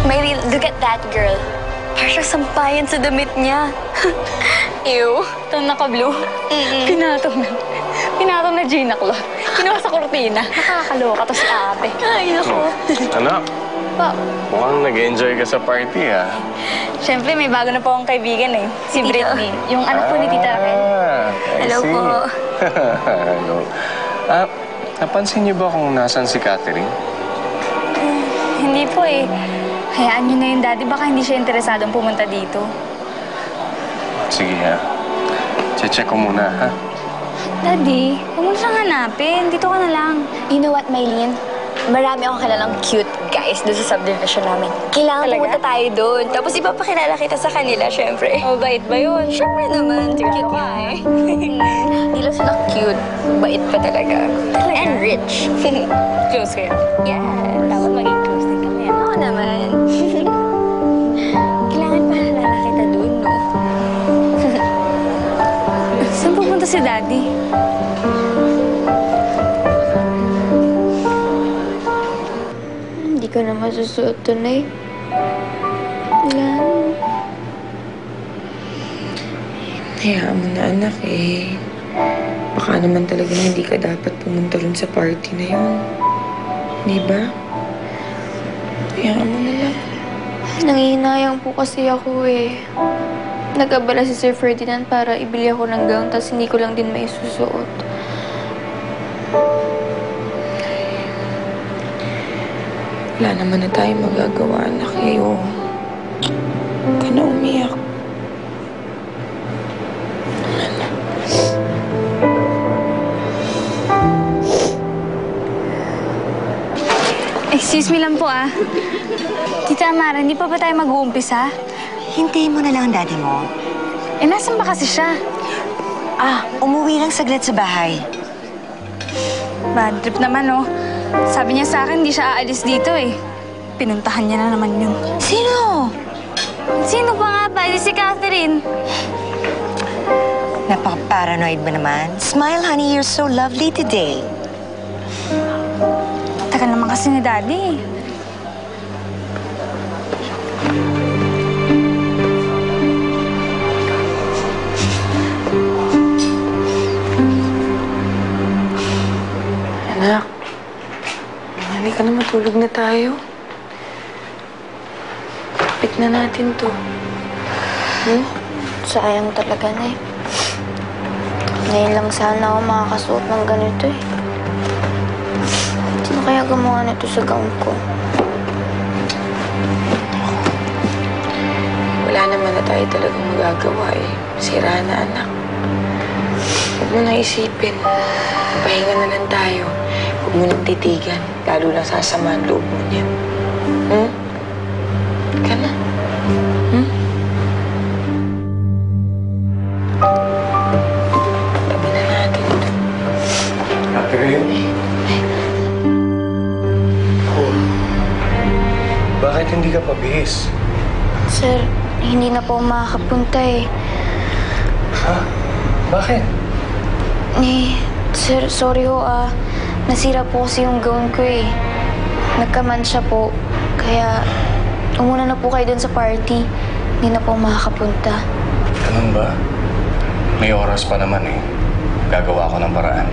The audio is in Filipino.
Maylene, look at that girl. Parang siyang sampayan sa damit niya. Ew. Itong naka-blue. Pinatong na Gina Claude. Kinuha sa kortina. Nakakaloka to si ate. Ay, naku. Anak, Pa, mukhang nag-enjoy ka sa party, ha? syempre may bago na po akong kaibigan eh. Si Britney. Yung anak po ni Tita Raquel. I Hello see. po. Hello. Napansin niyo ba kung nasan si Catherine? Hindi po eh. Hayaan niyo na yung daddy. Baka hindi siya interesadong pumunta dito. Sige, ha? Check ko muna, ha? Daddy, huwag mo na siyang hanapin. Dito ka na lang. You know what, Maylene? Marami akong kilalang cute guys doon sa subdivision namin. Kailangan Talaga? pumunta tayo doon. Tapos ipapakilala kita sa kanila, syempre. Mabait ba yun? Syempre naman, cute nga eh. Hindi lang sila cute. Bait pa talaga. And rich. Close kayo. Yes. Dapat maging close din kami. Oo naman. Kailangan pahalala kita doon, no? Saan pupunta si daddy? Hindi ko na masusuot tunay. Wala. Hayaan mo na, anak, eh. Baka naman talaga hindi ka dapat pumunta rin sa party na yun. Di ba? Hayaan mo na lang. Nangihinayang po kasi ako eh. Nag-abala si Sir Ferdinand para ibili ako ng gown tapos hindi ko lang din maisusuot. Wala naman na tayo magagawa, anak, eh. Oh. Huwag ka na umiyak. Excuse me lang po ah. Tita Amara, hindi pa ba tayo mag-uumpisa? Hintayin mo na lang ang daddy mo. Eh, nasan ba kasi siya? Umuwi lang saglit sa bahay. Bad trip naman oh. Sabi niya sa akin, hindi siya aalis dito eh. Pinuntahan niya na naman yun. Sino? Sino ba nga ba? Di si Catherine. Napaka-paranoid mo naman. Smile, honey. You're so lovely today. Tagal naman kasi ni Daddy. Anak, halika na, matulog na tayo. Kapit na natin to. Sayang talaga na eh. Ngayon lang sana ako makakasuot ng ganito eh. Sino kaya gumawa nito sa gown ko? Wala naman na tayo talagang magagawa, eh. Sira na, anak. Huwag mo na isipin. Pahinga na lang tayo. Huwag mo nang titigan. Lalo lang sasama ang loob mo niya. Ka na. Tabi na natin ito. Catherine? Oh. Bakit hindi ka pabihis? Sir, hindi na po makakapunta eh. Ha? Bakit? Sir, sorry ho nasira po kasi yung gown ko eh. Nagkamansya po. Kaya, umuna na po kayo dun sa party. Hindi na po makakapunta. Ganun ba? May oras pa naman eh. Gagawa ko ng paraan.